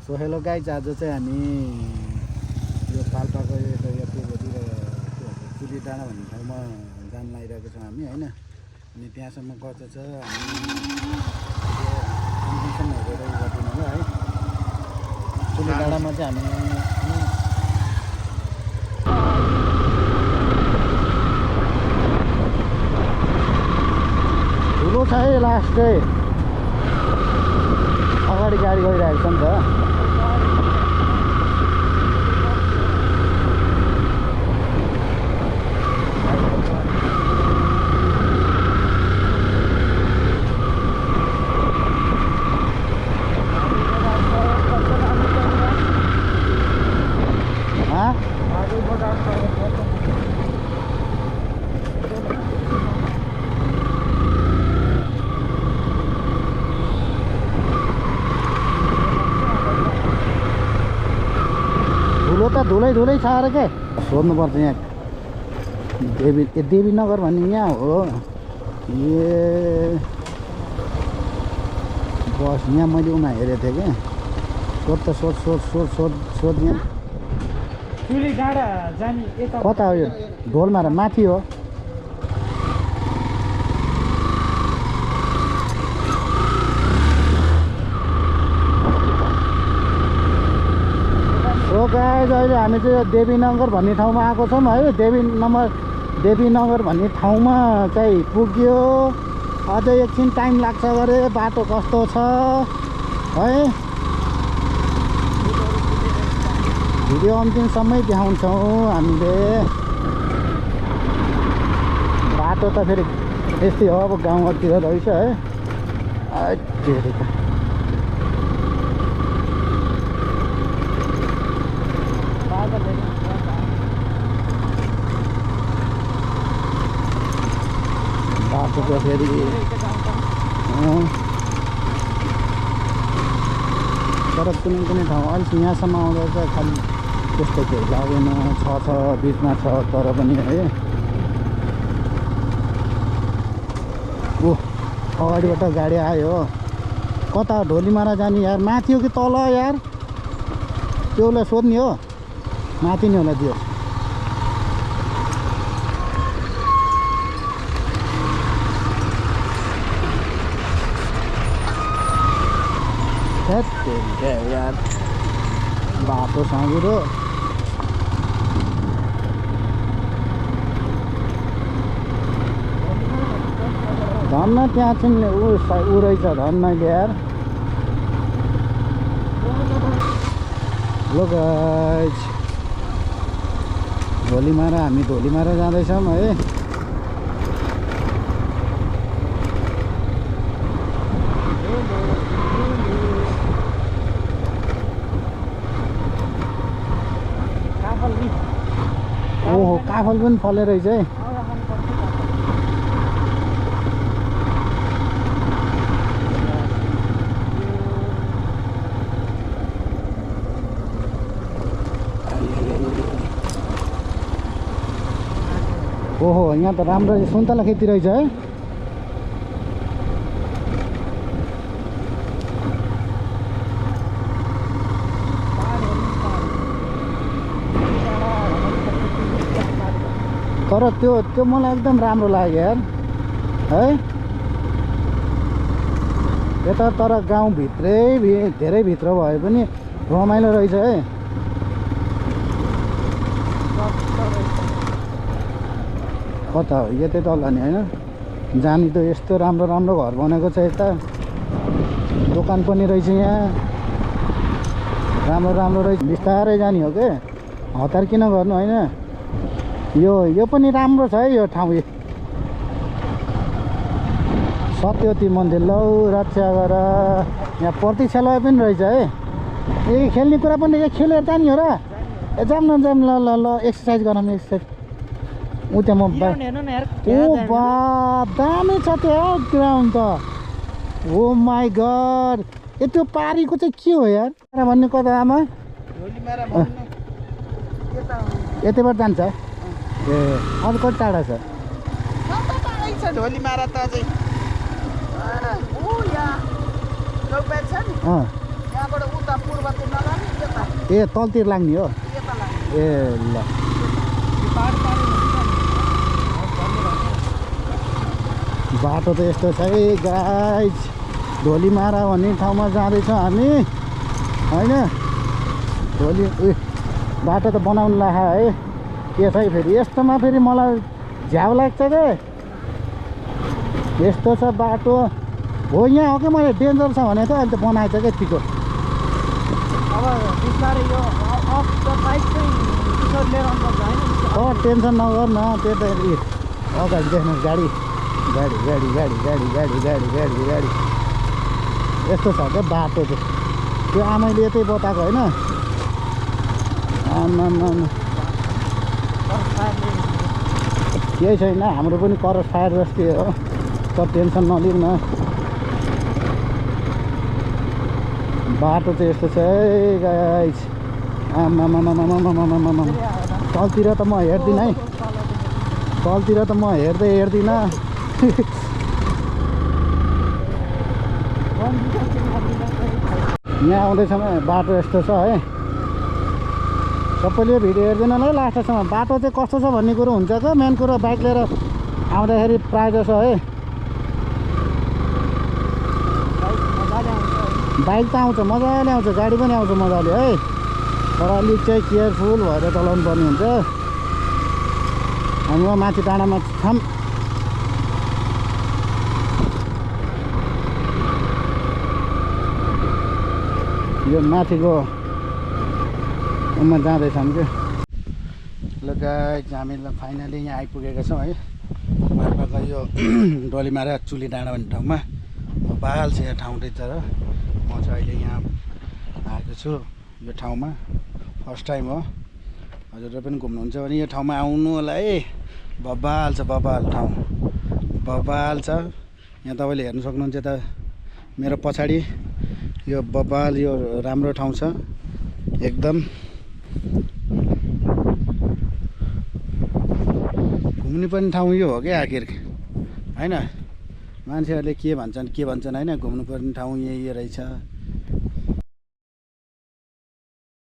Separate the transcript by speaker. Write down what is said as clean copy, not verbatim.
Speaker 1: So hello guys, आज चाहिँ हामी यो पाल्पाको यो पूर्वतिर चुली डाँडा भन्ने ठाउँमा जान लागिरहेको छौँ हामी होइन। अनि त्यहाँसम्म कस्तो छ हामी हेरेर गरिदिनु होला है। चुली डाँडामा चाहिँ हामी ठुलो छ है, लास्ट चाहिँ अगाडि गाडी गइरहेको छ नि त। धुलो त धुलै छ अरे के सोध्नुपर्छ यहाँ। देवीनगर भन्ने यहाँ हो। ए बस यहाँ मैले उनीहरू हेरेको थिएँ कि सोध यहाँ
Speaker 2: चुली डाँडा जाने
Speaker 1: कता हो यो? ढोलमारा माथि हो। सो गाइज, अहिले हामी चाहिँ देवीनगर भन्ने ठाउँमा आएको छौँ है। देवीनगर भन्ने ठाउँमा चाहिँ पुग्यो। अझै एकछिन टाइम लाग्छ गरे। बाटो कस्तो छ है, भिडियो अन्तिमसम्मै देखाउँछौँ हामीले। बाटो त फेरि यस्तै हो, अब गाउँतिर रहेछ है। बाटोको फेरि तर कुनै ठाउँ अलिक यहाँसम्म आउँदा चाहिँ खालि त्यस्तो केही लागेन। छ बिचमा छ तर पनि है। ओ अगाडिबाट गाडी आयो। कता ढोलीमारा जाने यार? माथि हो कि तल यार? त्यो उसलाई सोध्ने हो, माथि नै होला त्यो। यार बाटो साँघुरो। धन्न त्यहाँ चाहिँ ऊ रहेछ, धन्न यार। लो गाइज, ढोलीमारा, हामी ढोलीमारा जाँदैछौँ है। ओहो, काफल पनि फले रहेछ है। ओहो, यहाँ त राम्रो सुन्तला खेती रहेछ है। तर त्यो मलाई एकदम राम्रो लाग्यो यार है। यता तर गाउँभित्रै धेरै भित्र भए पनि रमाइलो रहेछ है। कता हो यतै तल नि होइन? जानी त यस्तो राम्रो घर बनाएको छ। यता दोकान पनि रहेछ यहाँ, राम्रो रहेछ। बिस्तारै जाने हो के, हतार किन गर्नु होइन? यो पनि राम्रो छ है यो ठाउँ। सत्यवती मन्दिर लौ रक्षा गर। यहाँ प्रतीक्षालय पनि रहेछ है। ए खेल्ने कुरा पनि रहेछ। खेलेर जाने हो र? ए जाम ल एक्सर्साइज गरौँ एक्सर्साइज। ऊ त्यहाँ म ओ बा दामी छ त्यो ग्राउन्ड त। ओ माई गड, त्यो पारीको चाहिँ के हो यार भन्ने? कता आमा यतैबाट जान्छ? ए अझ कति टाढा छ?
Speaker 3: ढोलीमारा त अझै यहाँबाट उता पूर्वतिर नलाने यता
Speaker 1: ए तलतिर लाग्ने हो
Speaker 3: यता लाग्ने
Speaker 1: ए ल बाटो त यस्तो छ है गाइज धोलीमारा भन्ने ठाउँमा जाँदैछौँ हामी होइन धोली बाटो त बनाउनु लाग्यो है के छ फेरि यस्तोमा फेरि मलाई झ्याउ लाग्छ के यस्तो छ बाटो हो यहाँ हो कि मैले डेन्जर छ भने त अहिले त बनाएछ क्या यतिको
Speaker 2: अब बिस्तारै यो अफ द बाइक चाहिँ किशोर लिएर आउनुपर्छ होइन
Speaker 1: टेन्सन नगर न त्यो त अगाडि देख्नु गाडी गाडी गाडी गाडी गाडी गाडी गाडी गाडी गाडी यस्तो छ क्या बाटो चाहिँ त्यो आमैले यतै बताएको होइन आमा केही छैन हाम्रो पनि करस फायर जस्तै हो तर टेन्सन नलिउँ न बाटो चाहिँ यस्तो छ है गाइस आमा तलतिर त म हेर्दिनँ है तलतिर त म हेर्दिनँ यहाँ आउँदैछौँ बाटो यस्तो छ है सबैले भिडियो हेर्दैन है लास्टसम्म बाटो चाहिँ कस्तो छ भन्ने कुरो हुन्छ क्या मेन कुरो बाइक लिएर आउँदाखेरि प्रायः जसो है बाइक त आउँछ मजाले आउँछ गाडी पनि आउँछ मजाले है तर अलिक चाहिँ केयरफुल भएर चलाउनु पर्ने हुन्छ हामी माथि डाँडामा छौँ यो माथिको जाँदैछौँ क्या ल गाइस हामी फाइनली यहाँ आइपुगेका छौँ है मार्फाको यो डोलीमारा चुली डाँडा भन्ने ठाउँमा बाल छ यहाँ ठाउँ रहेछ र म चाहिँ अहिले यहाँ आएको छु यो ठाउँमा फर्स्ट टाइम हो हजुरले पनि घुम्नुहुन्छ भने यो ठाउँमा आउनु होला है बबाल छ बबाल ठाउँ बबाल छ यहाँ तपाईँले हेर्नु सक्नुहुन्छ यता मेरो पछाडि यो बबाल यो राम्रो ठाउँ छ एकदम घुम्ने पनि ठाउँ यो हो क्या आखिर होइन मान्छेहरूले के भन्छन् होइन घुम्नुपर्ने ठाउँ यही रहेछ